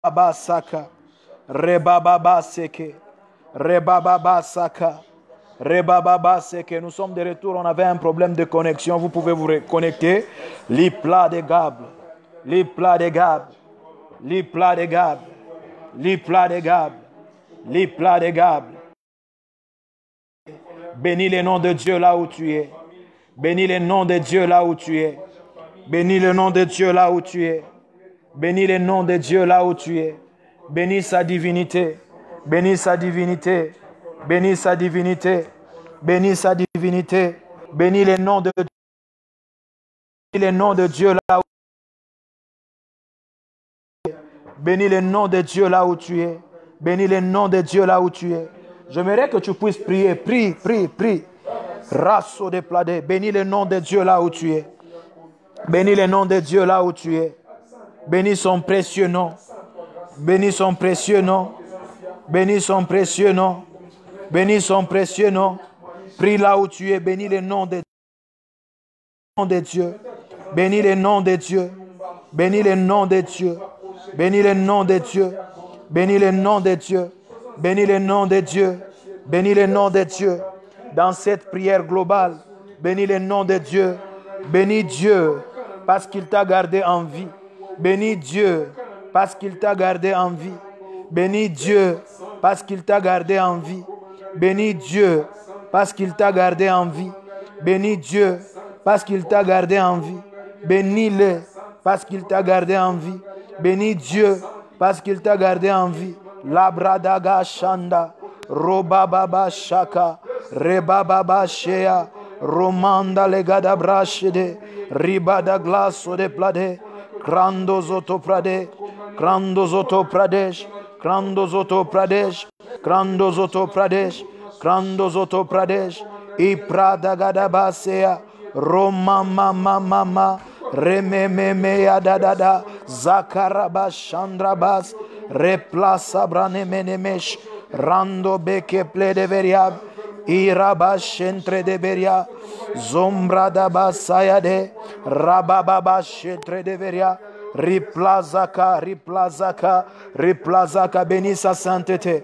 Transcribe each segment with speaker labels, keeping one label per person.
Speaker 1: Baba Saka, Rebaba Seke, Rebaba Saka, Rebaba Seke. Nous sommes de retour, on avait un problème de connexion, vous pouvez vous reconnecter. Les plats de Gable, les plats de Gable, les plats de Gable, les plats de Gable, les plats de Gable. Bénis le nom de Dieu là où tu es. Bénis le nom de Dieu là où tu es. Bénis le nom de Dieu là où tu es. Bénis le nom de Dieu là où tu es. Bénis sa divinité. Bénis sa divinité. Bénis sa divinité. Bénis sa divinité. Bénis le nom de Dieu. Bénis le nom de Dieu là où tu es. Bénis le nom de Dieu là où tu es. Bénis le nom de Dieu là où tu es. J'aimerais que tu puisses prier. Prie, prie, prie. Rasso de Pladé. Bénis le nom de Dieu là où tu es. Bénis le nom de Dieu là où tu es. Bénis son précieux nom. Bénis son précieux nom. Bénis son précieux nom. Bénis son précieux nom. Prie là où tu es. Bénis le nom de Dieu. Bénis le nom de Dieu. Bénis le nom de Dieu. Bénis le nom de Dieu. Bénis le nom de Dieu. Bénis le nom de Dieu. Bénis le nom de Dieu. Dans cette prière globale, bénis le nom de Dieu. Bénis Dieu parce qu'il t'a gardé en vie. Bénis Dieu parce qu'il t'a gardé en vie. Bénis Dieu parce qu'il t'a gardé en vie. Bénis Dieu parce qu'il t'a gardé en vie. Bénis Dieu parce qu'il t'a gardé en vie. Bénis-le parce qu'il t'a gardé en vie. Bénis Dieu parce qu'il t'a gardé en vie. Labradaga Shanda, Robababa Shaka, Rebababa Shea, Romanda Legada Brashede, Ribada Glasso de Plade, Krandozoto Prade, Krandozoto Pradesh, Krandozoto Pradesh, Krandozoto Pradesh, Krandozoto Pradesh, Iprada Gadabasea, Roma Mama Mama, Rememea Dada, Zakarabas Chandrabas, Replaça Branemenemesh, Rando Beke Ple de Veriab, Irabash entre de Beria, Zombra da Basayade, Rabababash entre de Veria, Riplazaka, Riplazaka, Riplazaka, bénis sa sainteté,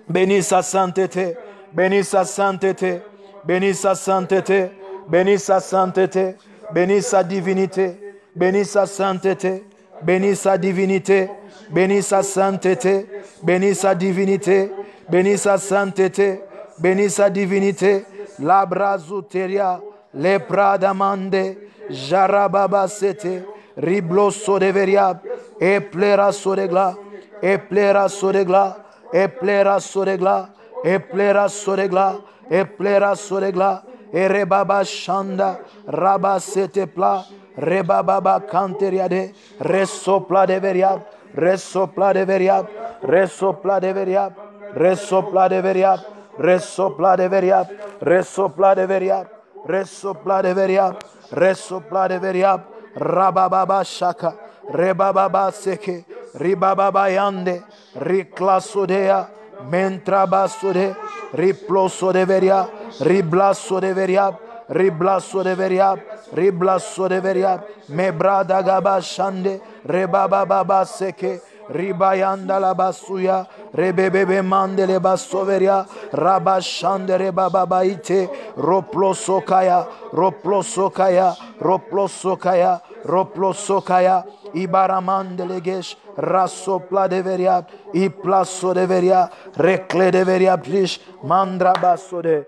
Speaker 1: bénis sa sainteté, bénis sa sainteté, bénis sa sainteté, bénis sa sainteté, bénis sa divinité, bénis sa sainteté, bénis sa divinité, bénis sa sainteté, bénis sa divinité, bénis sa sainteté, bénis sa divinité, la brazuteria, le pradamande, jarababa sete, ribloso de veriab, e plera soregla, e plera soregla, e plera soregla, e plera soregla, e plera soregla, e rebaba shanda, raba sete pla, rebababa canteriade, resopla de veriab, resopla de veriab, resopla de veriab, resopla de veriab, resopla de veriab, resopla de veriab, resopla de veriab, resopla de veriab, rabababa shaka, rebababa seke, ribababa yande, riclasodea, mentrabasode, riploso de veria, riblaso de veriab, riblaso de veriab, riblaso de veriab, mebrada gaba shande, rebababa seke, ribayanda la basuya, rebebebe mandele basoveria, rabashande rebababa ite, roplosokaya, roplosokaya, roplosokaya, roplosokaya, ibaramandelegesh, rasopla de veria, iplaso de veria, recle de veria plish, mandra basode.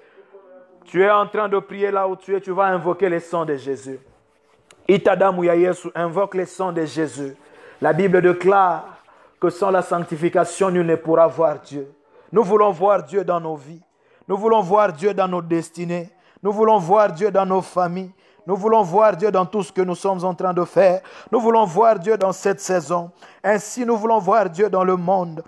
Speaker 1: Tu es en train de prier là où tu es, tu vas invoquer le sang de Jésus. Itadamu ya Yesu, invoque le sang de Jésus. La Bible déclare que sans la sanctification, nul ne pourra voir Dieu. Nous voulons voir Dieu dans nos vies. Nous voulons voir Dieu dans nos destinées. Nous voulons voir Dieu dans nos familles. Nous voulons voir Dieu dans tout ce que nous sommes en train de faire. Nous voulons voir Dieu dans cette saison. Ainsi, nous voulons voir Dieu dans le monde.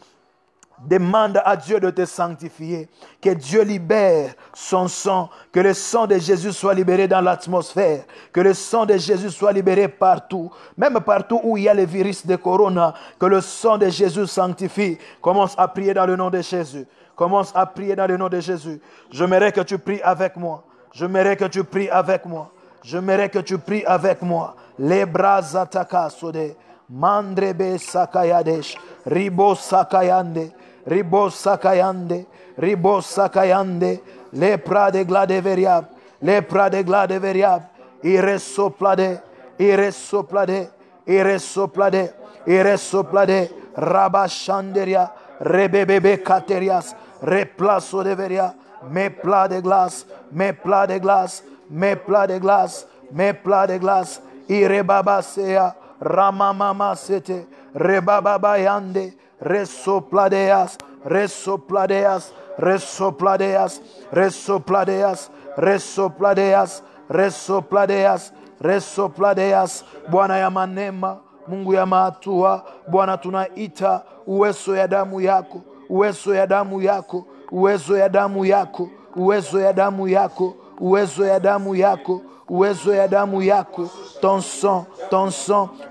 Speaker 1: Demande à Dieu de te sanctifier, que Dieu libère son sang, que le sang de Jésus soit libéré dans l'atmosphère, que le sang de Jésus soit libéré partout, même partout où il y a le virus de Corona, que le sang de Jésus sanctifie. Commence à prier dans le nom de Jésus. Commence à prier dans le nom de Jésus. J'aimerais que tu pries avec moi. J'aimerais que tu pries avec moi. J'aimerais que tu pries avec moi. Les bras ataka sode. Mandrebe sakayadesh. Ribo sakayande, ribo sakayande, ribo sakayande, lepra de glade variable, lepra de glade variable, iresoplade, iresoplade, iresoplade, iresoplade, rabashanderia, rebebebe katerias, replaso de veria, mes plats de glace, mes plats de glace, mes plats de glace, mes plats de glace, irebabasea, ramamama sete, rebababayande, resopladeas, resopladeas, resopladeas, resopladeas, resopladeas, resopladeas, resopladeas. Bwana ya manema, Mungu ya matua, Bwana tunaita uwezo ya damu yako, uwezo ya damu yako, uwezo ya damu yako, uwezo ya damu yako, uwezo ya damu yako, uwezo ya damu yako, ton sang,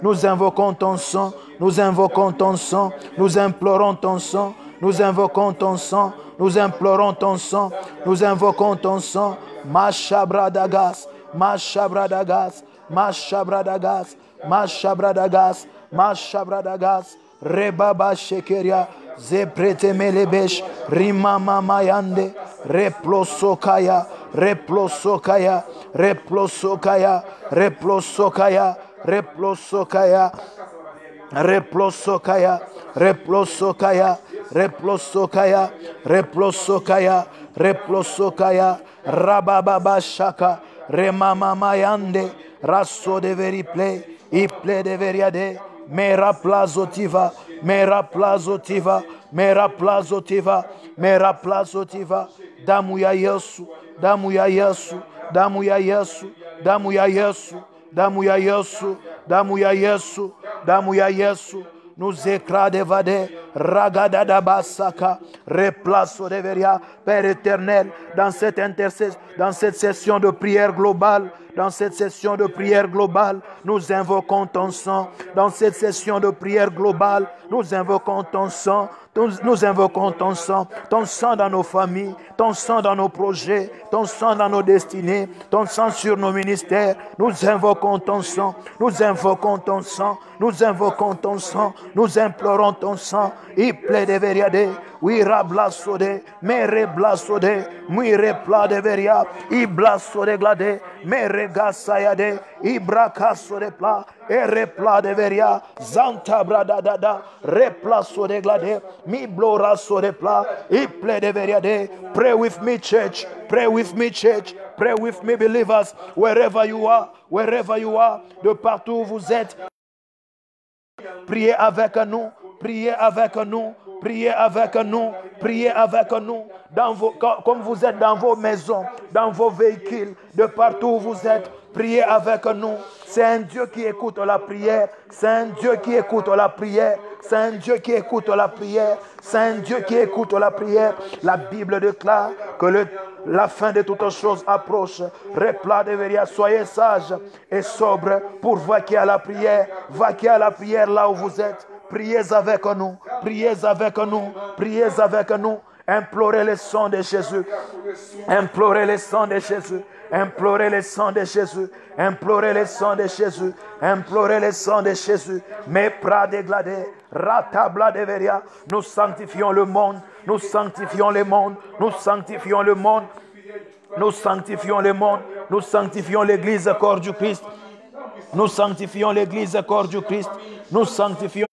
Speaker 1: nous invoquons ton sang, nous invoquons ton sang, nous implorons ton sang, nous invoquons ton sang, nous implorons ton sang, nous invoquons ton sang, Mashabradagas, Mashabradagas, Mashabradagas, Mashabradagas, Mashabradagas, Rebaba Shekeria, Zeprete Melebesh, Rimama Mayande, Replosokaya, Replosokaya, Replosokaya, Replosokaya, Replosokaya, Replosokaya, Replosokaya, Replosokaya, Replosokaya, Replosokaya, Rababa Shaka, Remama Mayande, Rasso de Veriple, Iple de Veriade, Mera Plazotiva, Mera Plazotiva, Mera Plazotiva, Mera Plazotiva, damu ya Yesu, damu ya Yesu, damu ya Yesu, damu ya Yesu, damu ya Yesu, damu ya Yesu, damu ya Yesu, nous écradevade, ragadada basaka, replace de veria, Père éternel, dans cette intercession, dans cette session de prière globale, dans cette session de prière globale, nous invoquons ton sang. Dans cette session de prière globale, nous invoquons ton sang. Nous invoquons ton sang dans nos familles, ton sang dans nos projets, ton sang dans nos destinées, ton sang sur nos ministères. Nous invoquons ton sang, nous invoquons ton sang, nous invoquons ton sang, nous implorons ton sang. Il plaît de veriade, oui rablasode, mere blasode, oui repla de veria, i blasode glade, mere gasayade, i bracasode pla, e repla de veria, zanta bradadada, replasode glade, mi blora sode pla, i plaît de veriade. Pray with me, church, pray with me, church, pray with me, believers, wherever you are, de partout où vous êtes. Priez avec nous, priez avec nous, priez avec nous, priez avec nous, comme vous êtes dans vos maisons, dans vos véhicules, de partout où vous êtes, priez avec nous. C'est un Dieu qui écoute la prière, c'est un Dieu qui écoute la prière, c'est un Dieu qui écoute la prière, c'est un Dieu qui écoute la prière. La Bible déclare que la fin de toutes choses approche. Repla de veria, soyez sages et sobres pour vaquer à la prière. Vaquer à la prière là où vous êtes. Priez avec nous, priez avec nous, priez avec nous. Implorez le sang de Jésus. Implorez le sang de Jésus. Implorez le sang de Jésus. Implorez le sang de Jésus. Implorez le sang de Jésus. Mais pradégladé, ratabla de veria. Nous sanctifions le monde. Nous sanctifions le monde. Nous sanctifions le monde. Nous sanctifions le monde. Nous sanctifions l'église corps du Christ. Nous sanctifions l'église corps du Christ. Nous sanctifions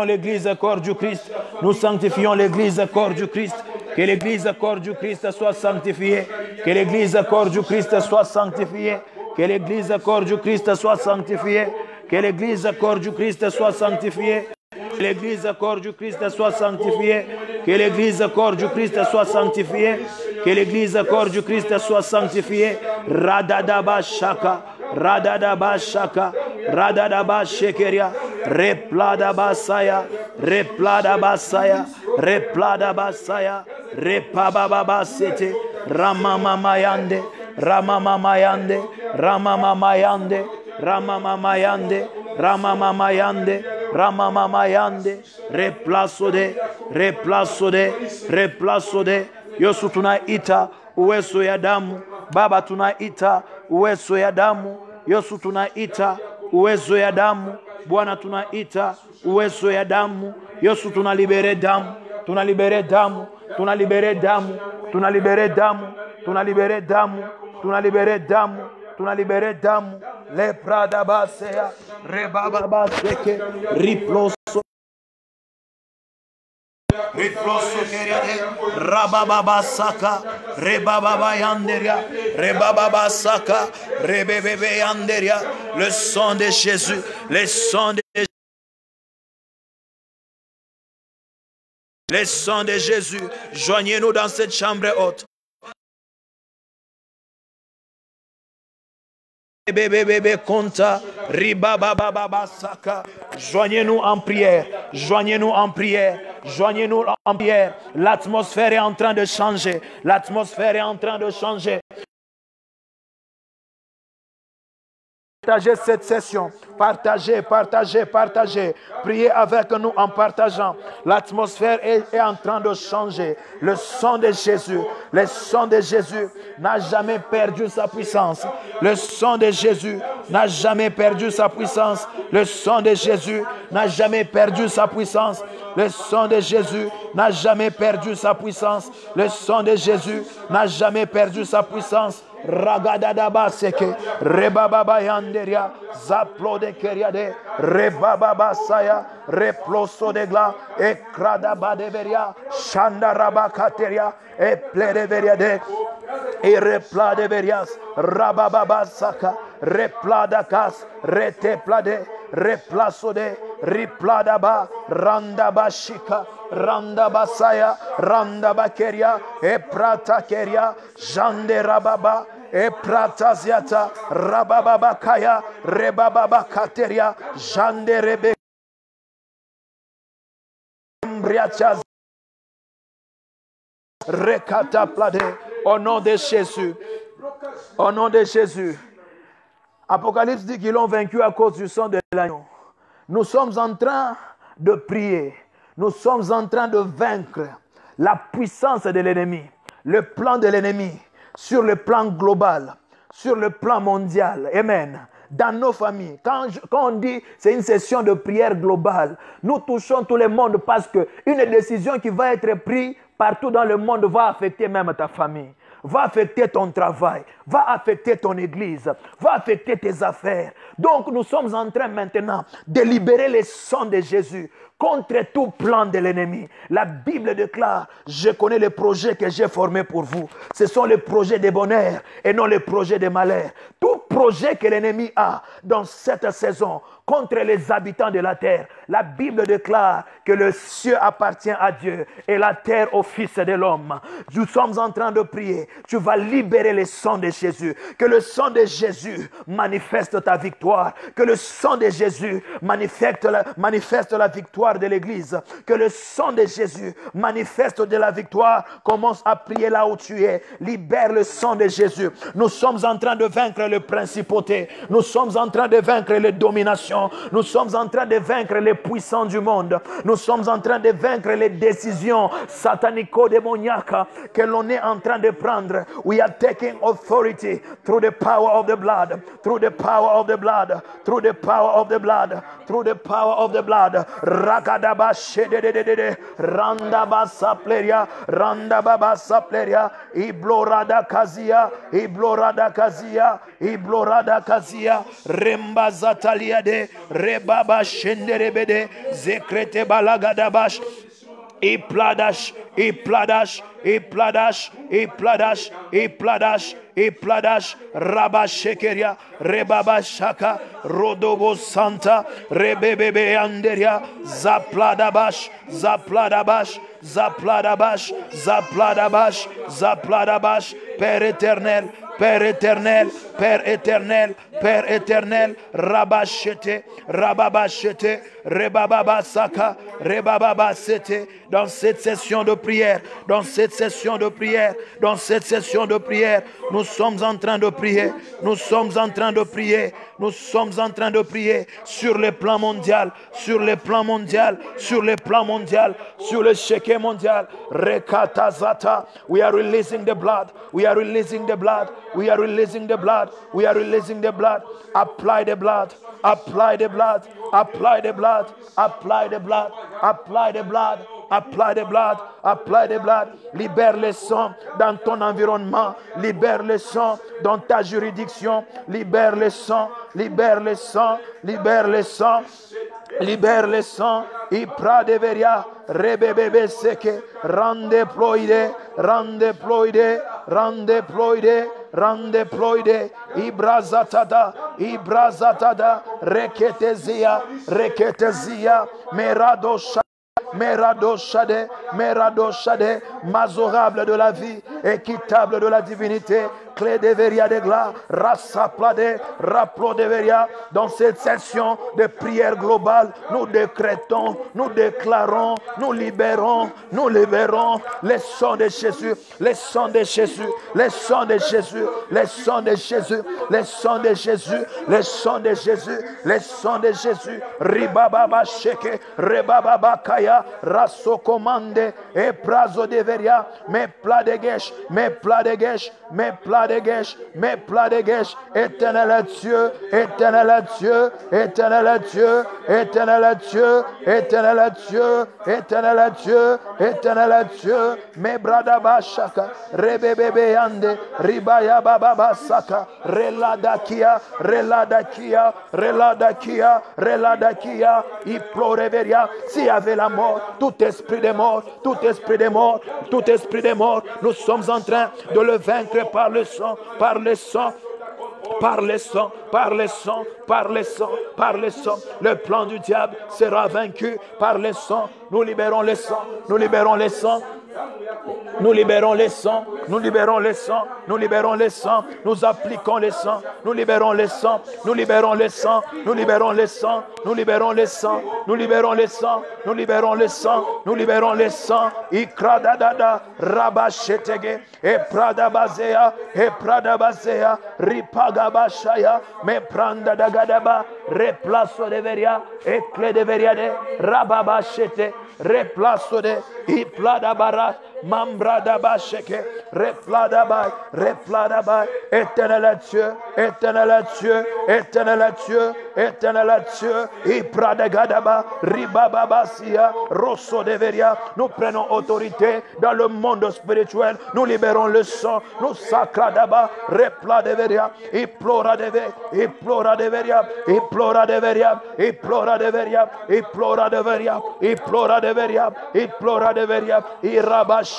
Speaker 1: l'église corps du Christ. Nous sanctifions l'église corps du Christ. Que l'église corps du Christ soit sanctifiée. Que l'église corps du Christ soit sanctifiée. Que l'église corps du Christ soit sanctifiée. Que l'église corps du Christ soit sanctifiée. Que l'église corps du Christ soit sanctifiée. Que l'église corps du Christ soit sanctifiée. Que l'église corps du Christ soit sanctifiée. Radadaba shaka. Radadaba shaka. Radadaba shekeria. Replada basaya. Replada basaya. Replada basaya. Repababa sete. Ramama mayande. Ramama mayande. Ramama mayande. Ramama mayande. Ramama mayande. Ramama mayande. Replaçode. Replaçode. Replaçode. Yesu tunaita uwezo ya damu. Baba tunaita uwezo ya damu. Yesu tunaita uwezo ya damu. Bwana tunaita uwezo ya damu. Yesu tunalibere damu, tunalibere damu, tunalibere damu, tunalibere damu, tunalibere damu, tunalibere damu, tunalibere damu. Le prada basea, rebaba baseke, riploso. Riploso keriade, rababa saka, rebaba yanderia, rebaba saka, rebebe yanderia. Le sang de Jésus, le sang de Jésus. Le sang de Jésus, joignez-nous dans cette chambre haute. Bébé compta, ribababa saka. Joignez-nous en prière, joignez-nous en prière, joignez-nous en prière. L'atmosphère est en train de changer, l'atmosphère est en train de changer. Partagez cette session, partagez, partagez, partagez. Priez avec nous en partageant. L'atmosphère est en train de changer. Le sang de Jésus, le sang de Jésus n'a jamais perdu sa puissance. Le sang de Jésus n'a jamais perdu sa puissance. Le sang de Jésus n'a jamais perdu sa puissance. Le sang de Jésus n'a jamais perdu sa puissance. Le sang de Jésus n'a jamais perdu sa puissance. Ragadadaba seke, rebababa yanderia, zaplo de keriade, rebababa saya, reploso de gla, ekradaba de veria, shandaraba kateria, eple de veriade, et repla de verias, rabababa saka, repla da kas, rete plade, replaso de, ripladaba, randaba shika, randaba saya, randaba keria, e prata keria, jande rababa, e prataziata, rabababa kaya, rebababa kateria, jande rebe, mbriachaz, rekata plade, au nom de Jésus, au nom de Jésus. Apocalypse dit qu'ils l'ont vaincu à cause du sang de l'agneau. Nous sommes en train de prier. Nous sommes en train de vaincre la puissance de l'ennemi, le plan de l'ennemi sur le plan global, sur le plan mondial. Amen. Dans nos familles, quand on dit c'est une session de prière globale, nous touchons tout le monde parce qu'une décision qui va être prise partout dans le monde va affecter même ta famille, va affecter ton travail, va affecter ton église, va affecter tes affaires. Donc nous sommes en train maintenant de libérer le sang de Jésus contre tout plan de l'ennemi. La Bible déclare, je connais les projets que j'ai formés pour vous. Ce sont les projets de bonheur et non les projets de malheur. Tout projet que l'ennemi a dans cette saison contre les habitants de la terre, la Bible déclare que le ciel appartient à Dieu et la terre au Fils de l'homme. Nous sommes en train de prier. Tu vas libérer le sang de Jésus. Que le sang de Jésus manifeste ta victoire. Que le sang de Jésus manifeste la victoire de l'Église. Que le sang de Jésus manifeste de la victoire. Commence à prier là où tu es. Libère le sang de Jésus. Nous sommes en train de vaincre les principautés. Nous sommes en train de vaincre les dominations. Nous sommes en train de vaincre les puissants du monde. Nous sommes en train de vaincre les décisions satanico-démoniaques que l'on est en train de prendre. We are taking authority through the power of the blood, through the power of the blood, through the power of the blood, through the power of the blood. Rakadaba shedededede, randaba sapleria, randaba sapleria, iblorada kazia, iblorada kazia, iblorada kazia, remba zataliade, rebaba shenderebede, zekrete balagadabash. Ipladash, Ipladash, Ipladash, Ipladash, Ipladash, Ipladash, Rabashekeria, Rebabashaka, Rodobo Santa, Rebebebe Anderia, Zapladabash, Zapladabash, Zapladabash, Zapladabash, Zapladabash, Père éternel, Père éternel, Père éternel, Père éternel, Rabachete, Rababachete, Rebababasaka, Rebababasete, dans cette session de prière, dans cette session de prière, dans cette session de prière, nous sommes en train de prier, nous sommes en train de prier, nous sommes en train de prier sur le plan mondial, sur le plan mondial, sur le plan mondial, sur le chéquier mondial. Rekatazata. We are releasing the blood. We are releasing the blood. We are releasing the blood. We are releasing the blood. Apply the blood. Apply the blood. Apply the blood. Apply the blood. Apply the blood. Apply the blood. Apply the blood. Libère le sang dans ton environnement. Libère le sang dans ta juridiction. Libère le sang. Libère le sang. Libère le sang. Libère le sang. Ipra deveria. Rebebebe seke. Randeploide. Randeploide. Randeploide. Randeploide. Ibrazatada. Ibrazatada. Reketezia. Reketezia. Meradosha. Merado Shade, mazorable de la vie, équitable de la divinité, clé de veria de glas, rasa plade, raplo de veria. Dans cette session de prière globale, nous décrétons, nous déclarons, nous libérons les sons de Jésus, les sons de Jésus, les sons de Jésus, les sons de Jésus, les sons de Jésus, les sons de Jésus, les sons de Jésus, ribababa sheke, rebababa kaya. Rasso commande et prazo de veria, mes plats de guèche, mes plats de guèche, mes plats de guèche, mes plats de guèche, éternel Dieu, éternel Dieu, éternel Dieu, éternel Dieu, éternel Dieu, éternel Dieu, éternel Dieu, mes bradaba shaka, rebebebe ande, ribaya baba saka, reladakia, reladakia, reladakia, reladakia, iploreveria, s'il y avait la mort, tout esprit de mort, tout esprit de mort, tout esprit de mort, nous sommes en train de le vaincre par le sang, par le sang. Par le sang, par le sang, par le sang, par le sang. Le plan du diable sera vaincu par le sang. Nous libérons le sang, nous libérons le sang. Nous libérons les sangs, nous libérons les sangs, nous libérons les sangs, nous appliquons les sangs, nous libérons les sangs, nous libérons les sangs, nous libérons les sangs, nous libérons les sangs, nous libérons les sangs, nous libérons les sangs, nous libérons les sangs, ikradadada, rabashetege, et pradabazea, ripagabashaya, me pranda dagadaba, replaso de veria, éclat de veriade, rababachete, replaso de, ipladabara, Mambrada sheke, repladabai, éternel Dieu, éternel Dieu, éternel Dieu, éternel Dieu, Ipradagadaba, Ribababasia, Rosso de Veria. Nous prenons autorité dans le monde spirituel, nous libérons le sang, nous sacradaba, repla de Veria, Iplora de Veria, Iplora de Veria, Iplora de Veria, Iplora de Veria, Iplora de Veria, Iplora de Veria, Iplora de Veria, Irabash.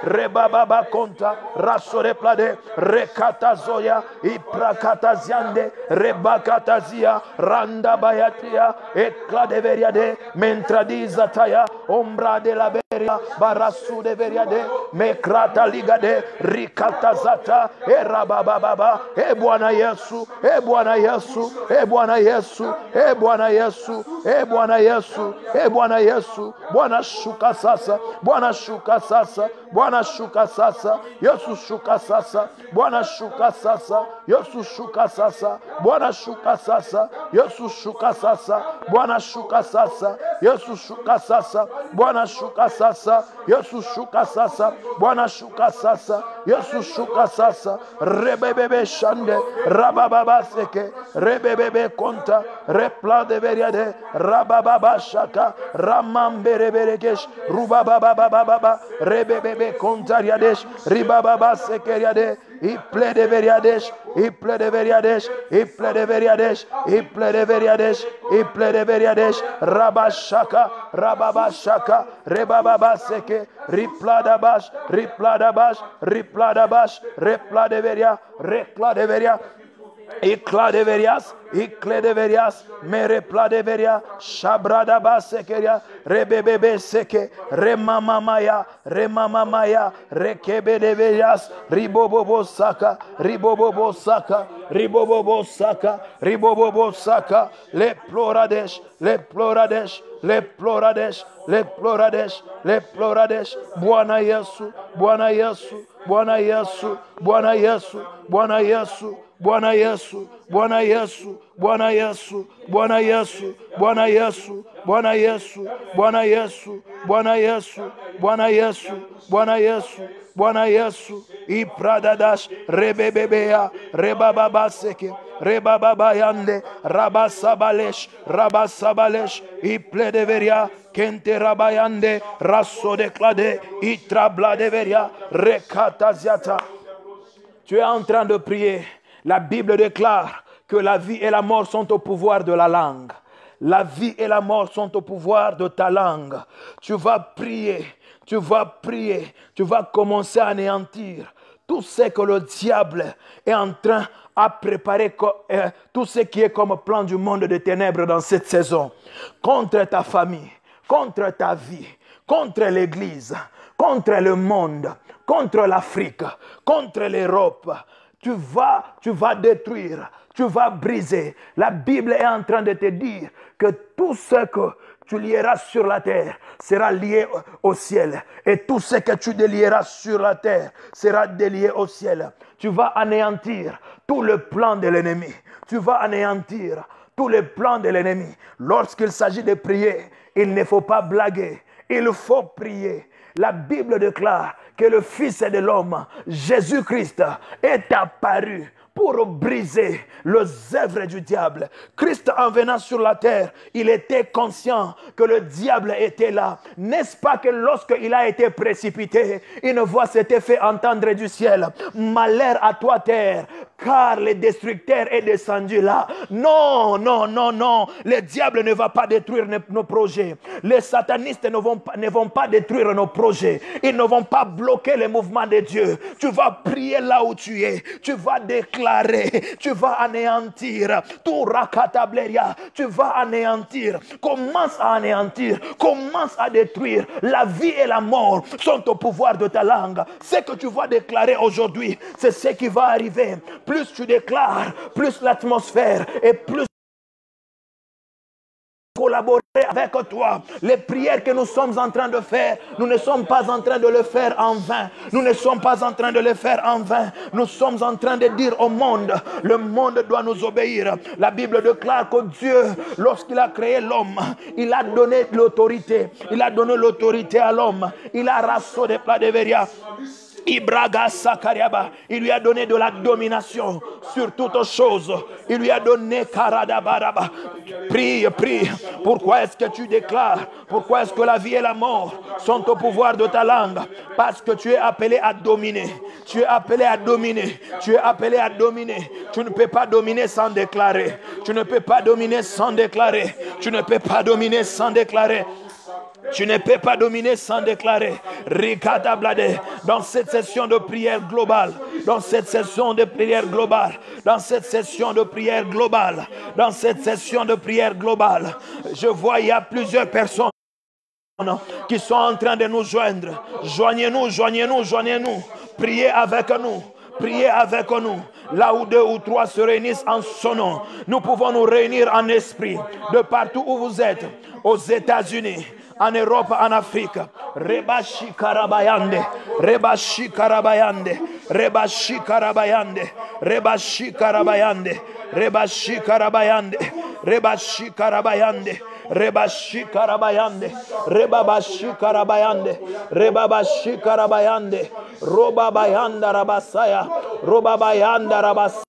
Speaker 1: Rebababa conta, rasore plade, recatazoya, iprakataziande, rebakatazia, randa bayatia, ecla de veriade, mentradizataya, ombra de la beria, barasu de veriade, mekrata ligade, ricatazata, e rabababa, e buona Yesu, e buona Yesu, e buona Yesu, e buona Yesu, e buona Yesu, e buona Yesu, buona shuka sasa, buona shuka sasa. Bwana shuka sasa, Yesu shuka sasa, Bwana shuka sasa, Yesu shuka sasa, Bwana shuka sasa, Yesu shuka sasa, Bwana shuka sasa, Yesu shuka sasa, Bwana shuka sasa, Yesu shuka sasa, Bwana shuka sasa, Yesu shuka sasa, rebebebe shande, rabababa seke, rebebebe konta, repla de veriade, rabababa shaka, ramambereberekesh, rubababababa, rebebebe kontariadesh, ribababa sekeriade, iple de veriadesh, iple de veriadesh, iple de veriadesh, iple de veriadesh, iple de veriadesh, rabashaka, rababashaka, rebababa seke, ripladabash, ripladabash, ripladabash, repla de veria, recla de veria. Icla de verias, icle de verias, mere pla de veria, shabrada basekeria, rebebebe seke, remamamaya, rekebe de verias, ribobobo saka, ribobobo saka, ribobobo saka, ribobobo saka, le ploradesh, le ploradesh, le ploradesh, le ploradesh, le ploradesh, Bwana Yesu, Bwana Yesu, Bwana Yesu, Bwana Yesu, Bwana Yesu, Bwana Yesu, Bwana Yesu, Bwana Yesu, Bwana Yesu, Bwana Yesu, Bwana Yesu, Bwana Yesu, Bwana Yesu, Bwana Yesu, Bwana Yesu, Bwana Yesu, Ipradadash, Rebebebea, Rebababaseke, Rebababayande, Rabasabalesh, Rabasabalesh, Ipledeveria, Kente Rabayande, Rasso de Clade, Itrabladeveria, Rekataziata. Tu es en train de prier. La Bible déclare que la vie et la mort sont au pouvoir de la langue. La vie et la mort sont au pouvoir de ta langue. Tu vas prier, tu vas prier, tu vas commencer à anéantir tout ce que le diable est en train de préparer, tout ce qui est comme plan du monde des ténèbres dans cette saison. Contre ta famille, contre ta vie, contre l'Église, contre le monde, contre l'Afrique, contre l'Europe. Tu vas détruire, tu vas briser. La Bible est en train de te dire que tout ce que tu lieras sur la terre sera lié au ciel. Et tout ce que tu délieras sur la terre sera délié au ciel. Tu vas anéantir tout le plan de l'ennemi. Tu vas anéantir tous les plans de l'ennemi. Lorsqu'il s'agit de prier, il ne faut pas blaguer. Il faut prier. La Bible déclare que le Fils de l'homme, Jésus-Christ, est apparu pour briser les œuvres du diable. Christ, en venant sur la terre, il était conscient que le diable était là. N'est-ce pas que lorsqu'il a été précipité, une voix s'était fait entendre du ciel: malheur à toi, terre, car le destructeur est descendu là. Non, non, non, non. Le diable ne va pas détruire nos projets. Les satanistes ne vont pas détruire nos projets. Ils ne vont pas bloquer les mouvements de Dieu. Tu vas prier là où tu es. Tu vas déclarer. Tu vas anéantir. Tout rakatableria. Tu vas anéantir. Commence à anéantir. Commence à détruire. La vie et la mort sont au pouvoir de ta langue. Ce que tu vas déclarer aujourd'hui, c'est ce qui va arriver. Plus tu déclares, plus l'atmosphère et plus collaborer avec toi. Les prières que nous sommes en train de faire, nous ne sommes pas en train de le faire en vain. Nous ne sommes pas en train de le faire en vain. Nous sommes en train de dire au monde, le monde doit nous obéir. La Bible déclare que Dieu, lorsqu'il a créé l'homme, il a donné l'autorité. Il a donné l'autorité à l'homme. Il a rassé des plats de veria. Ibraga Sakariaba, il lui a donné de la domination sur toutes choses. Il lui a donné Karadabaraba. Prie, prie. Pourquoi est-ce que tu déclares? Pourquoi est-ce que la vie et la mort sont au pouvoir de ta langue? Parce que tu es appelé à dominer. Tu es appelé à dominer. Tu es appelé à dominer. Tu ne peux pas dominer sans déclarer. Tu ne peux pas dominer sans déclarer. Tu ne peux pas dominer sans déclarer. Tu ne peux pas dominer sans déclarer. Rikata Blade. Dans cette session de prière globale, dans cette session de prière globale, dans cette session de prière globale, dans cette session de prière globale, je vois il y a plusieurs personnes qui sont en train de nous joindre. Joignez-nous, joignez-nous, joignez-nous. Priez avec nous. Priez avec nous. Là où 2 ou 3 se réunissent en son nom, nous pouvons nous réunir en esprit. De partout où vous êtes, aux États-Unis, en Europe, en Afrique. Rebashi Karabayande, Rebashi Karabayande, Rebashi Karabayande, Rebashi Karabayande, Rebashi Karabayande, Rebashi Karabayande, Rebashi Karabayande, Rebabashi Karabayande, Rebabashi Karabayande, Robabayanda Rabasaya, Robabayanda Rabasaya.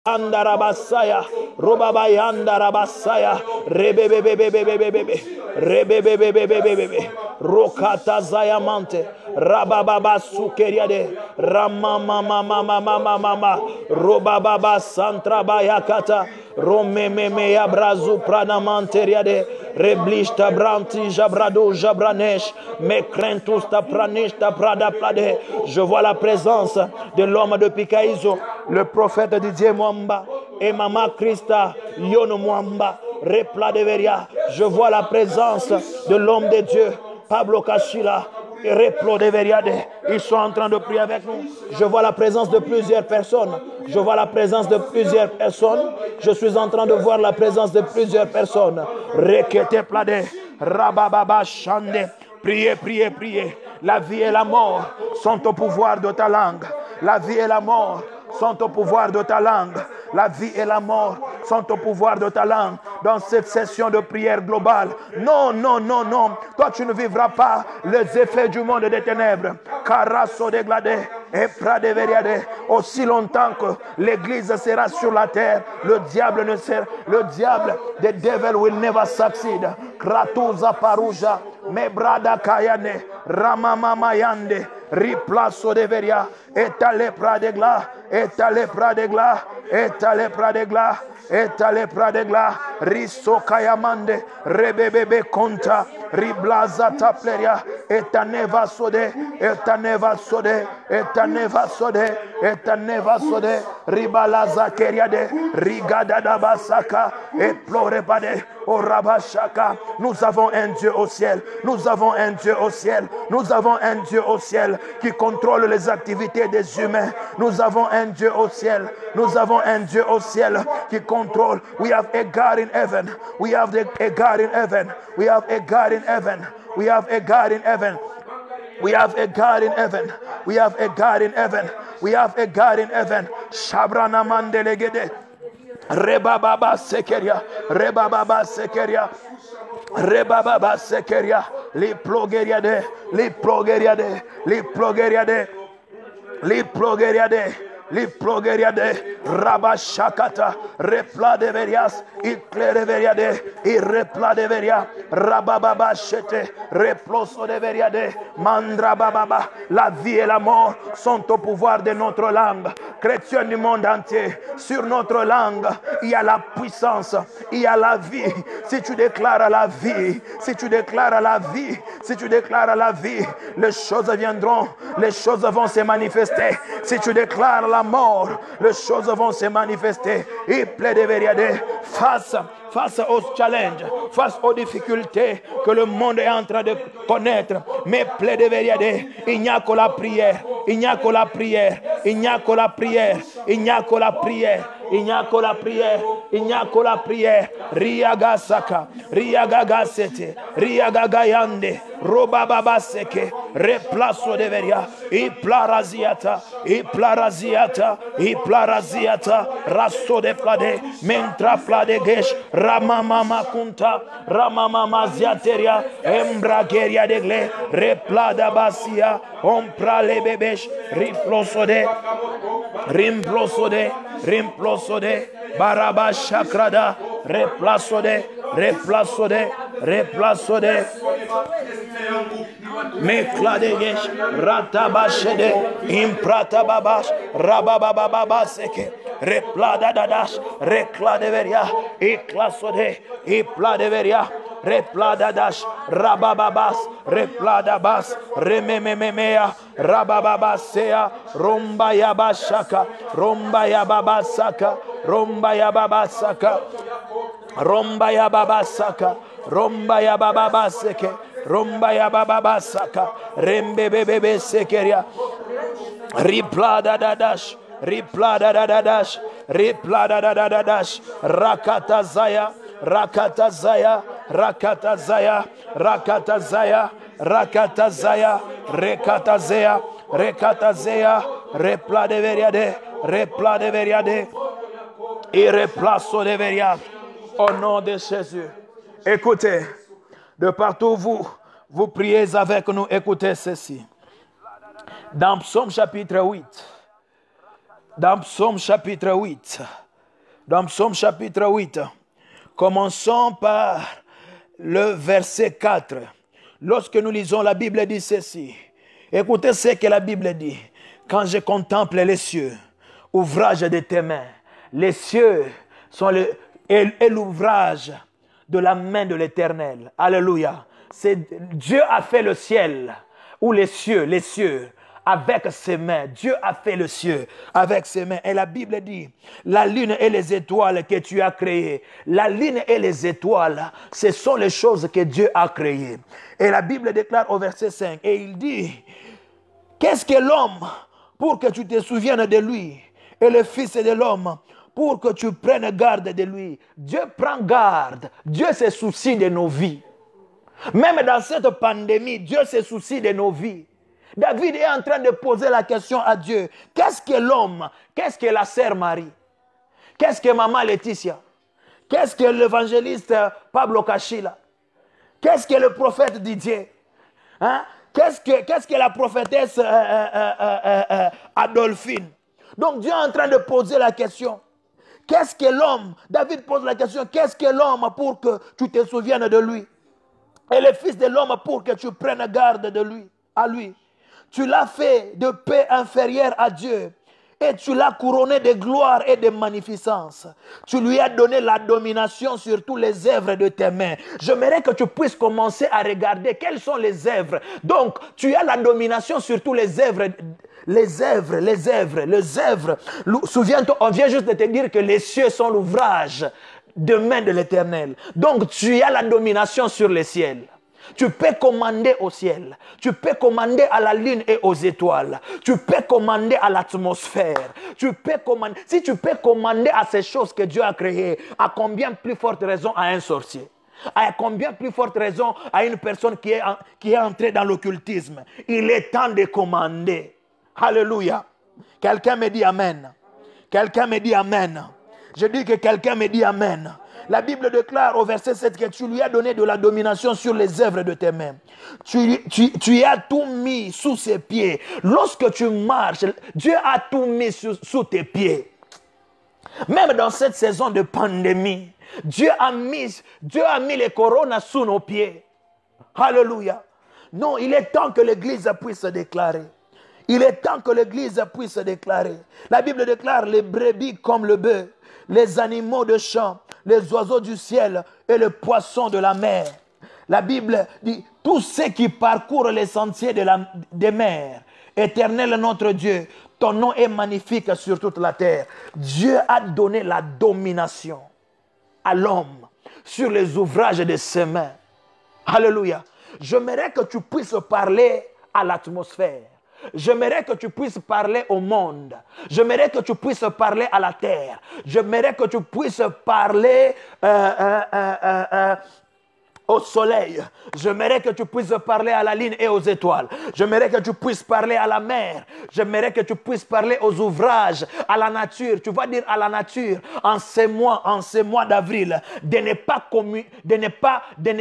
Speaker 1: Andarabasaya, Robabayanda Rabasaya, Rebebebebebebebebe, Rebebebebebebebe, Rokata Zayamante, Rabababa Sukeriade, Ramamamamamamamama, Robababa Santrabayakata, Romememeya Brazu Pranamanteriade, Reblista Branti Jabrado Jabranesh, Mekrentusta Pranishta Prada Plade. Je vois la présence de l'homme de Pikaïzo, le prophète Didier Mwamba et Mama Christa Yono Mwamba, Repla de Veria. Je vois la présence de l'homme de Dieu, Pablo Kachila. Ils sont en train de prier avec nous. Je vois la présence de plusieurs personnes. Je vois la présence de plusieurs personnes. Je suis en train de voir la présence de plusieurs personnes. Rekete plade, rabababa chande. Priez, priez, priez. La vie et la mort sont au pouvoir de ta langue. La vie et la mort sont au pouvoir de ta langue. La vie et la mort sont au pouvoir de ta langue. Dans cette session de prière globale. Non, non, non, non. Toi, tu ne vivras pas les effets du monde des ténèbres. Carasso dégladé et pradeveriade. Aussi longtemps que l'église sera sur la terre, le diable ne sera. Le diable, the devil will never succeed. Kratuza paruja. Mebrada kayane. Ramamama yande. Riplaso deveria. Etale pradegla. Etale pradegla. Etale pradegla. Etale pradegla. Riso kayamande. Rebebebe konta. Riblaza tapleria. Etaneva sode. Etaneva sode. Etaneva sode. Etaneva sode. Ribalaza keriade. Rigada dabasaka. Eplorebade. Orabashaka. Nous avons un Dieu au ciel. Nous avons un Dieu au ciel. Nous avons un Dieu au ciel qui contrôle les activités des humains. Nous avons un Dieu au ciel. Nous avons un Dieu au ciel qui contrôle. We have a God in heaven. We have a God in heaven. We have a God in heaven. We have a God in heaven. We have a God in heaven. We have a God in heaven. We have a God in heaven. Shabrana mandelegede. Rebababa sekeria. Rebababa sekeria. Rebababa sekeria. Li plogeriade. Li plogeriade. Li plogeriade. Li plogeriade. Li plogeriade, rabashakata, repla de verias, iclere veriade, irrepla de veria, rabababachete, reploso de veriade, mandra bababa. La vie et la mort sont au pouvoir de notre langue. Chrétiens du monde entier, sur notre langue, il y a la puissance, il y a la vie. Si tu déclares la vie, si tu déclares la vie, si tu déclares la vie, les choses viendront, les choses vont se manifester. Si tu déclares la mort, les choses vont se manifester. Il plaît de vériade face aux challenges, face aux difficultés que le monde est en train de connaître. Mais plaît de vériade, il n'y a que la prière, il n'y a que la prière, il n'y a que la prière, il n'y a que la prière. Il n'y a que la prière, il n'y a que la prière. Riaga saka, riaga gasete, riaga gayande, robababa seke, replaso de veria, iplaraziata, iplaraziata, iplaraziata, raso de plade, mentra plade gesh, ramamama kunta, ramamama ziateria, embrageria de gle, replada basia, omprale bebesh, riplosode, rimplosode, rimplosode, baraba chakrada, replacode, replacode, replacode, mekladegesh, ratabashede, impratababash, rababababaseke, replada dadash, recladeveria, iclasode, ipladeveria, repladadash, rabababas, repladabas, rememememea, rabababasea, rombayabashaka, rombayababasaka, rombayababasaka, rombayababasaka, rombayababaseke, rombayababasaka, rembebebebe sekeria, ripladadadash, ripladadadash, ripladadadash, rakatazaya, rakatazaya, rakatazaya, rakatazaya, rakatazaya, rekatazaya, rekatazaya, repla de veriade, repla de veriade, et replaço de veriade. Au nom de Jésus. Écoutez, de partout vous priez avec nous, écoutez ceci. Dans Psaume chapitre 8, dans Psaume chapitre 8, dans Psaume chapitre 8, commençons par le verset 4. Lorsque nous lisons, la Bible dit ceci. Écoutez ce que la Bible dit. Quand je contemple les cieux, ouvrage de tes mains, les cieux sont l'ouvrage de la main de l'Éternel. Alléluia. Dieu a fait le ciel, ou les cieux, avec ses mains. Dieu a fait le ciel avec ses mains. Et la Bible dit, la lune et les étoiles que tu as créées. La lune et les étoiles, ce sont les choses que Dieu a créées. Et la Bible déclare au verset 5, et il dit, qu'est-ce que l'homme pour que tu te souviennes de lui? Et le Fils de l'homme pour que tu prennes garde de lui. Dieu prend garde. Dieu se soucie de nos vies. Même dans cette pandémie, Dieu se soucie de nos vies. David est en train de poser la question à Dieu. Qu'est-ce que l'homme? Qu'est-ce que la sœur Marie? Qu'est-ce que maman Laetitia? Qu'est-ce que l'évangéliste Pablo Cachila? Qu'est-ce que le prophète Didier? Hein? Qu'est-ce que la prophétesse Adolphine? Donc Dieu est en train de poser la question. Qu'est-ce que l'homme? David pose la question. Qu'est-ce que l'homme pour que tu te souviennes de lui? Et le fils de l'homme pour que tu prennes garde de lui, à lui. Tu l'as fait de paix inférieure à Dieu. Et tu l'as couronné de gloire et de magnificence. Tu lui as donné la domination sur toutes les œuvres de tes mains. J'aimerais que tu puisses commencer à regarder quelles sont les œuvres. Donc, tu as la domination sur toutes les œuvres. Les œuvres. Souviens-toi, on vient juste de te dire que les cieux sont l'ouvrage de main de l'Éternel. Donc, tu as la domination sur les ciels. Tu peux commander au ciel. Tu peux commander à la lune et aux étoiles. Tu peux commander à l'atmosphère. Tu peux commander. Si tu peux commander à ces choses que Dieu a créées, à combien plus forte raison à un sorcier? À combien plus forte raison à une personne qui est entrée dans l'occultisme? Il est temps de commander. Alléluia. Quelqu'un me dit Amen. Quelqu'un me dit Amen. Je dis que quelqu'un me dit Amen. La Bible déclare au verset 7 que tu lui as donné de la domination sur les œuvres de tes mains. Tu as tout mis sous ses pieds. Lorsque tu marches, Dieu a tout mis sous tes pieds. Même dans cette saison de pandémie, Dieu a mis les coronas sous nos pieds. Alléluia. Non, il est temps que l'Église puisse se déclarer. Il est temps que l'Église puisse se déclarer. La Bible déclare les brebis comme le bœuf, les animaux de champ, les oiseaux du ciel et les poissons de la mer. La Bible dit, tous ceux qui parcourent les sentiers des mers, Éternel notre Dieu, ton nom est magnifique sur toute la terre. Dieu a donné la domination à l'homme sur les ouvrages de ses mains. Alléluia. J'aimerais que tu puisses parler à l'atmosphère. J'aimerais que tu puisses parler au monde. J'aimerais que tu puisses parler à la terre. J'aimerais que tu puisses parler au soleil. J'aimerais que tu puisses parler à la lune et aux étoiles. J'aimerais que tu puisses parler à la mer. J'aimerais que tu puisses parler aux ouvrages, à la nature. Tu vas dire à la nature, en ces mois d'avril, de ne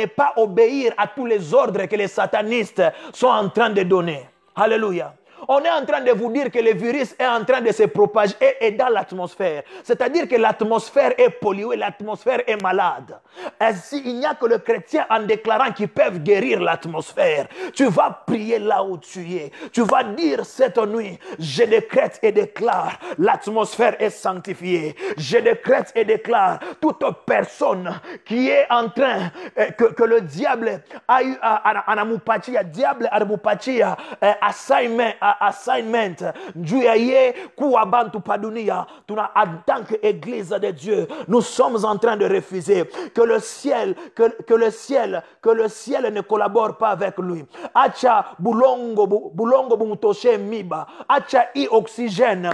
Speaker 1: pas obéir à tous les ordres que les satanistes sont en train de donner. Alléluia. On est en train de vous dire que le virus est en train de se propager et dans l'atmosphère. C'est-à-dire que l'atmosphère est polluée, l'atmosphère est malade. Ainsi, il n'y a que le chrétien en déclarant qu'ils peuvent guérir l'atmosphère. Tu vas prier là où tu es. Tu vas dire cette nuit, je décrète et déclare, l'atmosphère est sanctifiée. Je décrète et déclare, toute personne qui est en train, que le diable a eu anamupatia, diable anamupatia, assignment juu ya ye kuwa bantu pa dunia. En tant qu'église de Dieu, nous sommes en train de refuser que le ciel ne collabore pas avec lui. Acha bulongo bumutoshe miba, acha i oxygène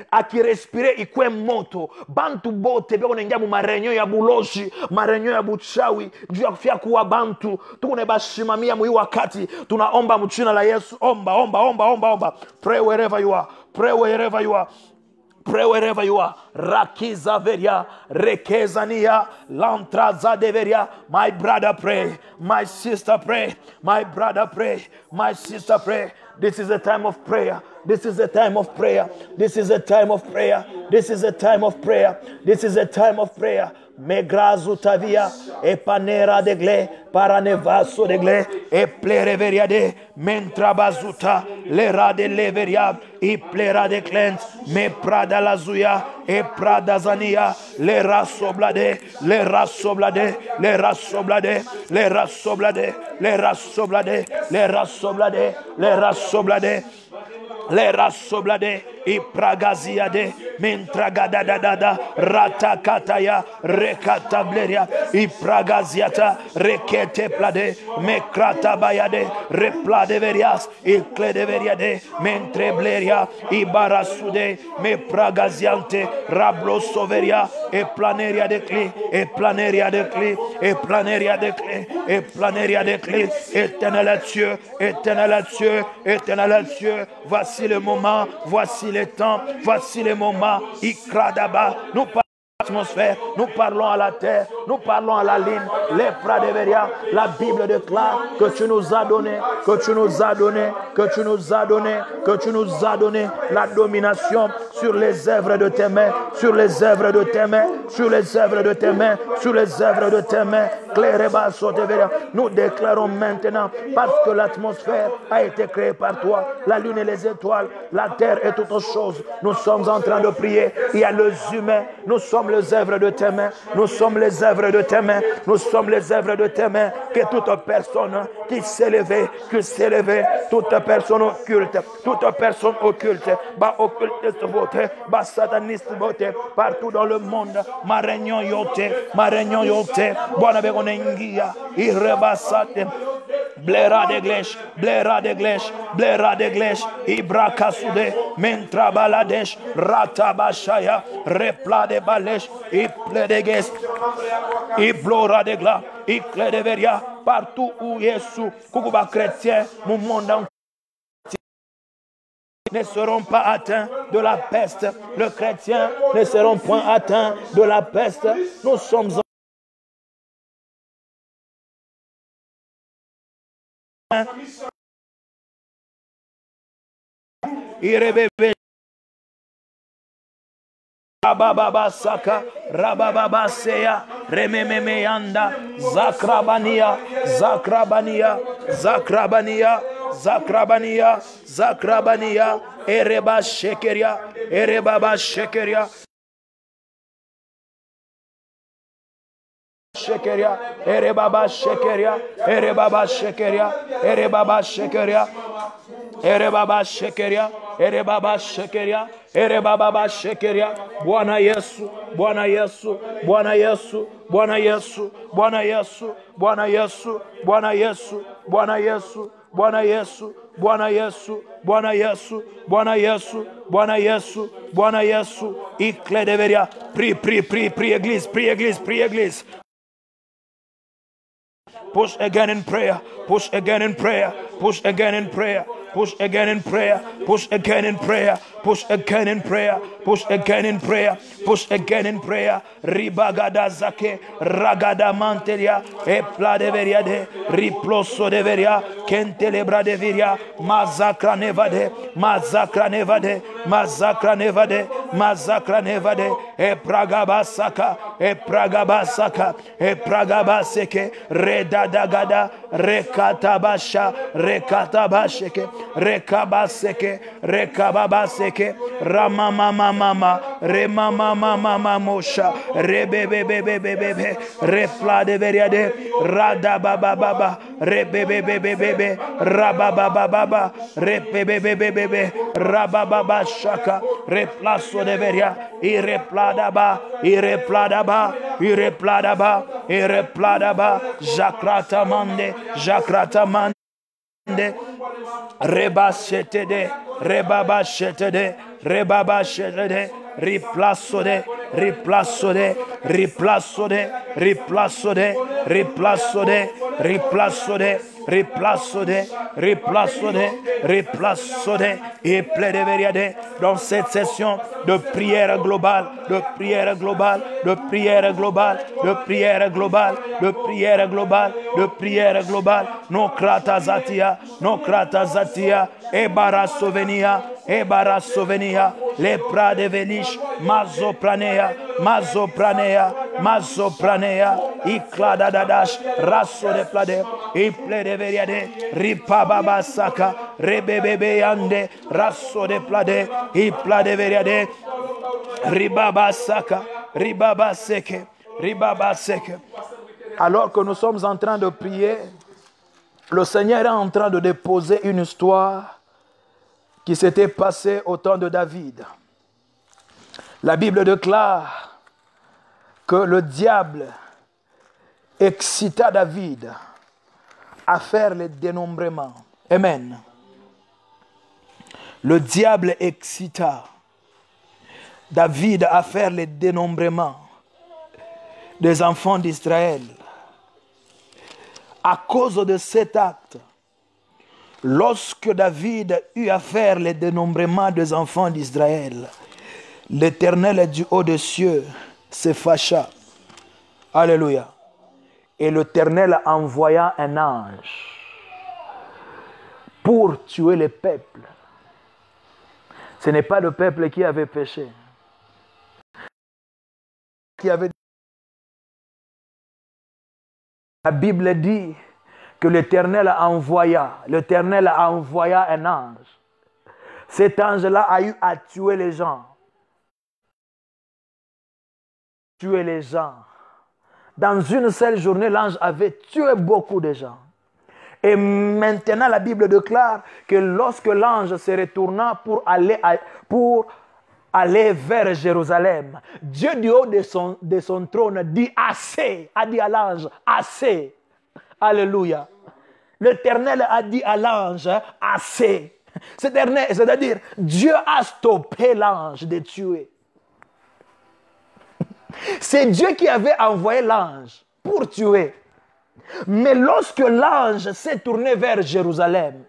Speaker 1: akirespire ikwe moto. Bantu bote beko nengia mu marenyo ya buloshi, marenyo ya buchawi juu ya kufia kuwa bantu. Tukune bashimamia mui wakati tunaomba mchina la Yesu. Omba. Pray wherever you are. Pray wherever you are. Pray wherever you are. Rakiza veria, rekezania, lantraza deveria. My brother pray. My sister pray. My brother pray. My sister pray. This is a time of prayer. This is a time of prayer. This is a time of prayer. This is a time of prayer. This is a time of prayer. Megrazu tavia e panera de gle paranevaso de gle e plereveria de mentrabazuta lera de leveria e plera de clent me prada lazuya e prada zania le rasoblade le rasoblade le rasoblade le rasoblade le rasoblade le rasoblade le rasoblade le rasoblade Ipragaziade, Mentragadadada, Ratakataya, Rekatableria, Ipragaziata, Rekete Plade, Mekrata Bayade, Replade Verias, Ilclede Veriade, Mentrebleria, Ibarasude, Mepragaziante, Rablo Soveria, et Planeria de Clé, et Planeria de Clé, et Planeria de Clé, et Planeria de Clé, éternel Dieu, éternel Dieu, éternel Dieu, voici le moment, voici le temps, voici le moment, Ikradaba, nous parlons atmosphère, nous parlons à la terre, nous parlons à la ligne, les pradeveria, la Bible déclare que tu nous as donné, que tu nous as donné, que tu nous as donné, que tu nous as donné la domination sur les œuvres de tes mains, sur les œuvres de tes mains, sur les œuvres de tes mains, sur les œuvres de tes mains. Nous déclarons maintenant, parce que l'atmosphère a été créée par toi, la lune et les étoiles, la terre et toutes choses, nous sommes en train de prier. Il y a les humains, nous sommes les œuvres de tes mains, nous sommes les œuvres de tes mains, nous sommes les œuvres de tes mains. Que toute personne qui s'est levée, toute personne occulte, occultiste vote, sataniste vote, partout dans le monde, ma réunion yote, bonne begonengia, irrebasate, blera de glèche, ibrakasude, mentra baladesh, ratabashaya, repla de balèche, iple de guest, iblora de glas, icle de veria, partout où Jésus, Kukuba chrétien, mon monde entier ne seront pas atteints de la peste. Le chrétien ne seront point atteints de la peste. Nous sommes Irebebe Rababa Saka, Rababa Seya, Rememeyanda, Zakrabania, Ereba Shekeria, Erebaba Shekeria, Bwana Yesu, Icle deveria, prie église. Push again in prayer. Ribagada zake, ragada mantelia, epla de veriade, riploso de veria, kentelebra de veria, mazakra nevade, epragabaseke, redadagada, rekababaseke, ramamamama, remamamama mosha, rebebebebebebe, repla de veriade, radabababa, rebebebebebe, rababababa, rebebebebebe, rabababa shaka, replaso de veria, irepladaba, jakrata mande, rebabashetede, riplace et plaide vériade dans cette session de prière globale, non krata zatia, ebara sovenia, lepra de venish, mazopranea, iklada dadash, rasso de plade, iple de veriade, ripababa saka, rebebebe yande, rasso de plade, ipla de veriade, ribaba saka, ribaba seke. Alors que nous sommes en train de prier, le Seigneur est en train de déposer une histoire qui s'était passé au temps de David. La Bible déclare que le diable excita David à faire les dénombrements. Amen. Le diable excita David à faire les dénombrements des enfants d'Israël. À cause de cet acte, lorsque David eut à faire les dénombrements des enfants d'Israël, l'Éternel du haut des cieux se fâcha. Alléluia. Et l'Éternel envoya un ange pour tuer le peuple. Ce n'est pas le peuple qui avait péché. La Bible dit que l'Éternel envoya un ange. Cet ange-là a eu à tuer les gens. Tuer les gens. Dans une seule journée, l'ange avait tué beaucoup de gens. Et maintenant, la Bible déclare que lorsque l'ange se retourna pour aller vers Jérusalem, Dieu du haut de son trône dit assez, a dit à l'ange, assez. Alléluia. L'Éternel a dit à l'ange, assez. C'est-à-dire, Dieu a stoppé l'ange de tuer. C'est Dieu qui avait envoyé l'ange pour tuer. Mais lorsque l'ange s'est tourné vers Jérusalem,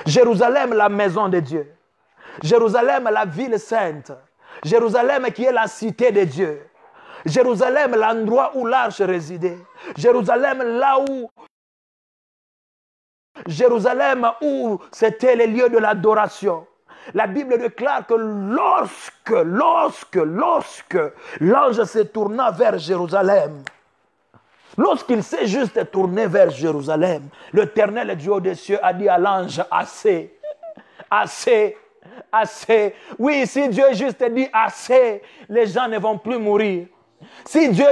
Speaker 1: Jérusalem, la maison de Dieu, Jérusalem, la ville sainte, Jérusalem qui est la cité de Dieu, Jérusalem, l'endroit où l'arche résidait, Jérusalem, là où c'était les lieux de l'adoration. La Bible déclare que lorsque l'ange se tourna vers Jérusalem, lorsqu'il s'est juste tourné vers Jérusalem, l'Éternel du haut des cieux a dit à l'ange, assez, assez, assez. Oui, si Dieu juste dit assez, les gens ne vont plus mourir. Si Dieu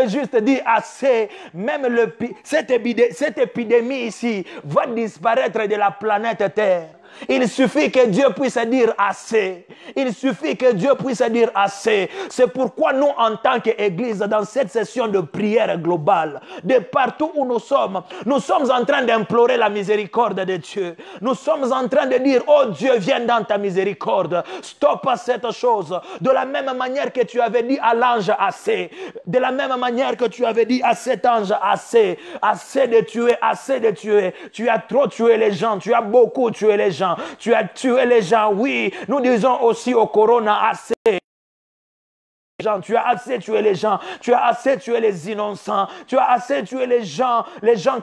Speaker 1: juste dit assez, même cette épidémie ici va disparaître de la planète Terre. Il suffit que Dieu puisse dire assez. Il suffit que Dieu puisse dire assez. C'est pourquoi nous, en tant qu'Église, dans cette session de prière globale, de partout où nous sommes en train d'implorer la miséricorde de Dieu. Nous sommes en train de dire, oh Dieu, viens dans ta miséricorde. Stoppe cette chose. De la même manière que tu avais dit à l'ange assez. De la même manière que tu avais dit à cet ange assez. Assez de tuer, assez de tuer. Tu as trop tué les gens. Tu as beaucoup tué les gens. Tu as tué les gens, oui. Nous disons aussi au corona assez. Tu as assez tué les gens, tu as assez tué les innocents, tu as assez tué les gens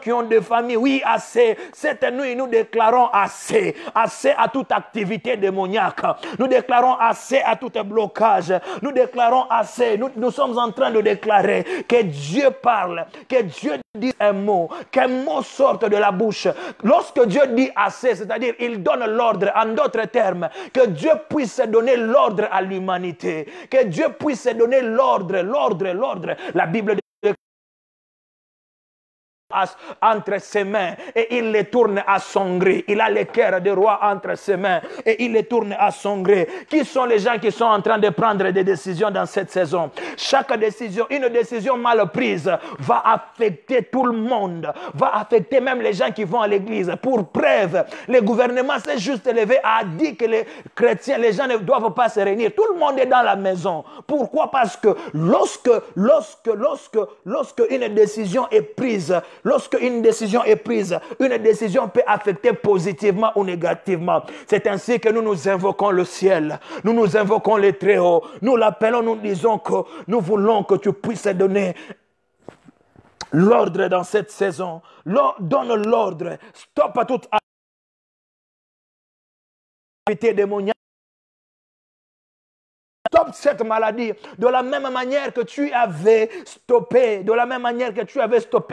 Speaker 1: qui ont des familles. Oui, assez. Cette nuit, nous déclarons assez. Assez à toute activité démoniaque. Nous déclarons assez à tout blocage. Nous déclarons assez. Nous sommes en train de déclarer que Dieu parle, que Dieu dit un mot, qu'un mot sorte de la bouche. Lorsque Dieu dit assez, c'est-à-dire il donne l'ordre, en d'autres termes, que Dieu puisse donner l'ordre à l'humanité, que Dieu puisse donner l'ordre. La Bible dit entre ses mains et il les tourne à son gré. Il a le cœur du roi entre ses mains et il les tourne à son gré. Qui sont les gens qui sont en train de prendre des décisions dans cette saison? Chaque décision, une décision mal prise va affecter tout le monde, va affecter même les gens qui vont à l'église. Pour preuve, le gouvernement s'est juste levé, a dit que les chrétiens, les gens ne doivent pas se réunir. Tout le monde est dans la maison. Pourquoi? Parce que lorsque une décision est prise, une décision peut affecter positivement ou négativement. C'est ainsi que nous invoquons le ciel, nous invoquons les Très-Hauts, nous l'appelons, nous disons que nous voulons que tu puisses donner l'ordre dans cette saison. Donne l'ordre, stoppe à toute activité démoniaque Stop cette maladie. De la même manière que tu avais stoppé,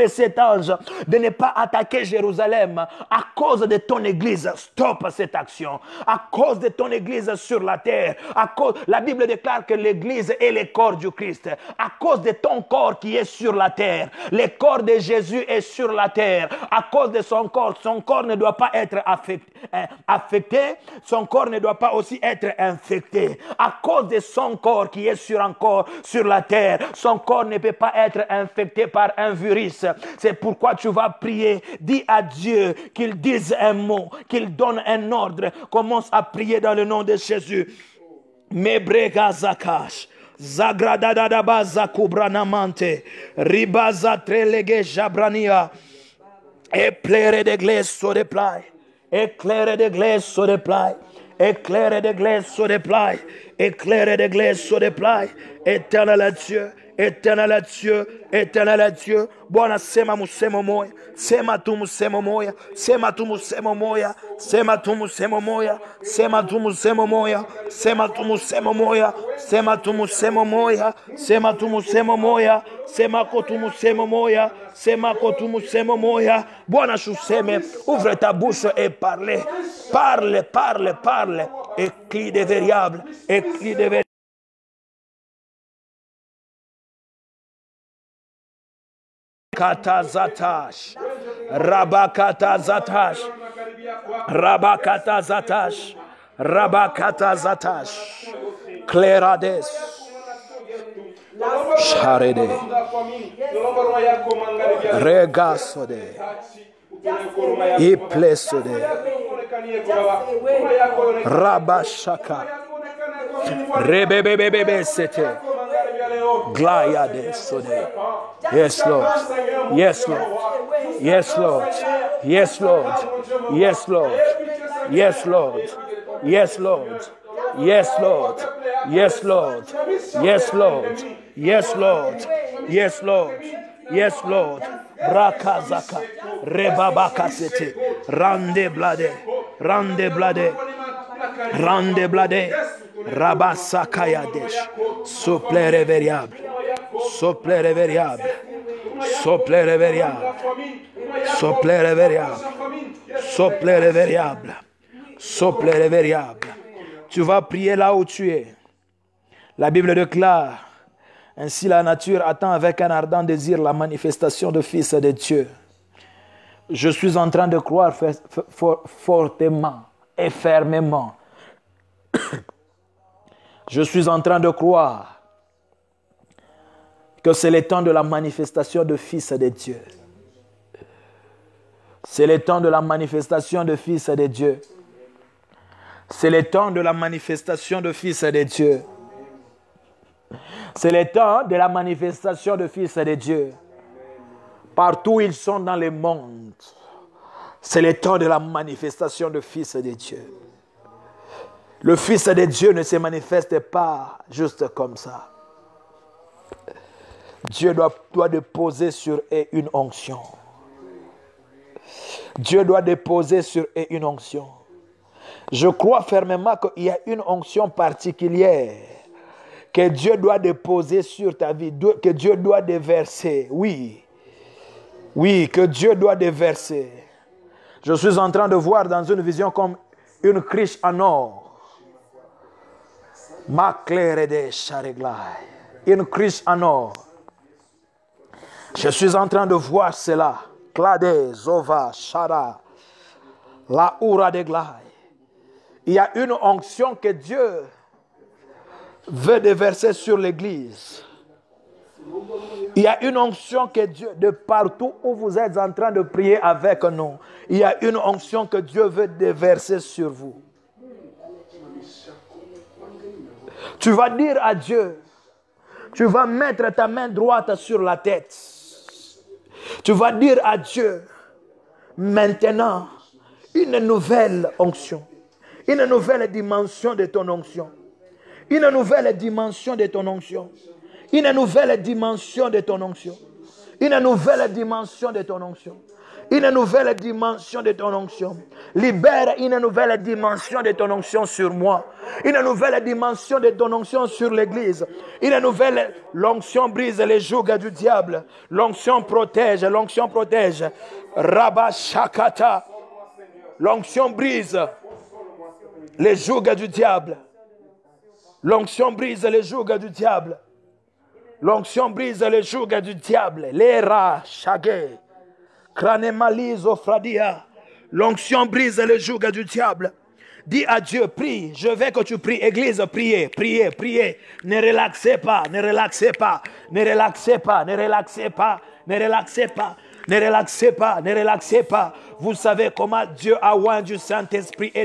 Speaker 1: cet ange de ne pas attaquer Jérusalem à cause de ton église. Stop cette action. À cause de ton église sur la terre. La Bible déclare que l'église est le corps du Christ. À cause de ton corps qui est sur la terre. Le corps de Jésus est sur la terre. À cause de son corps ne doit pas être affecté. Son corps ne doit pas aussi être infecté. À cause de son corps qui est sur la terre, son corps ne peut pas être infecté par un virus. C'est pourquoi tu vas prier. Dis à Dieu qu'il dise un mot, qu'il donne un ordre. Commence à prier dans le nom de Jésus. Mebrega zakash. Zagradadadaba zakubranamante. Ribaza trelege jabrania. Éclaire d'église sur les plailles. Éclaire d'église sur les plailles. Éclaire d'église sur les plailles. Éclaire d'église sur les plailes. Éternel Dieu. Éternel Dieu. Éternel Dieu. Bwana sema musemo moya. Sema tu musemo moya. Sema tu musemo moya. Sema tu musemo moya. Sema tu musemo moya. Sema tu musemo moya. Sema tu musemo moya. Sema tu musemo moya. Sema ko tu musemo moya. Sema ko tu musemo moya. Bwana shuseme. Ouvre ta bouche et parle. Parle, parle, parle. Écrit des variables. Écrit des variables. Katazatash, Rabakatazatash, Rabakatazatash, Rabakatazatash, Clerades, Charede, Regasode, Iplesode, Rabashaka, Rebebebebe sete, Glayade sode. Yes, Lord. Yes, Lord. Yes, Lord. Yes, Lord. Yes, Lord. Yes, Lord. Yes, Lord. Yes, Lord. Yes, Lord. Yes, Lord. Yes, Lord. Yes, Lord. Yes, Lord. Rakazaka. Rebabakasete. Rande blade. Rande blade. Rande blade. Rabasakayadesh. Souple révériable. Souple révériable. Souple révériable. Souple révériable. Souple révériable. Souple révériable. Tu vas prier là où tu es. La Bible déclare: ainsi la nature attend avec un ardent désir la manifestation du Fils de Dieu. Je suis en train de croire fortement et fermement. Je suis en train de croire que c'est le temps de la manifestation du Fils de Dieu. C'est le temps de la manifestation du Fils de Dieu. C'est le temps de la manifestation du Fils de Dieu. C'est le temps de la manifestation du Fils de Dieu. Partout où ils sont dans le monde, c'est le temps de la manifestation du Fils de Dieu. Le Fils de Dieu ne se manifeste pas juste comme ça. Dieu doit déposer sur eux une onction. Dieu doit déposer sur eux une onction. Je crois fermement qu'il y a une onction particulière que Dieu doit déposer sur ta vie, que Dieu doit déverser. Oui, que Dieu doit déverser. Je suis en train de voir dans une vision comme une criche en or. Ma claire de Chareglai. Une criche en or. Je suis en train de voir cela. Clade, Zova, Shara, la Oura de Glai. Il y a une onction que Dieu veut déverser sur l'église. Il y a une onction que Dieu, de partout où vous êtes en train de prier avec nous, il y a une onction que Dieu veut déverser sur vous. Tu vas dire à Dieu, tu vas mettre ta main droite sur la tête. Tu vas dire à Dieu, maintenant, une nouvelle onction, une nouvelle dimension de ton onction, une nouvelle dimension de ton onction, une nouvelle dimension de ton onction, une nouvelle dimension de ton onction, une nouvelle dimension de ton onction. Libère une nouvelle dimension de ton onction sur moi. Une nouvelle dimension de ton onction sur l'église. Une nouvelle... L'onction brise les jougs du diable. L'onction protège, l'onction protège. Rabba Shakata. L'onction brise les jougs du diable. L'onction brise les jougs du diable. L'onction brise les jougs du diable. L'era Shagé. Kranemalise Ofradia. L'onction brise les jougs du diable. Dis à Dieu, prie. Je veux que tu pries. Église, priez, priez, priez. Ne relaxez pas, ne relaxez pas, ne relaxez pas, ne relaxez pas, ne relaxez pas, ne relaxez pas, ne relaxez pas. Vous savez comment Dieu a oint du Saint-Esprit et de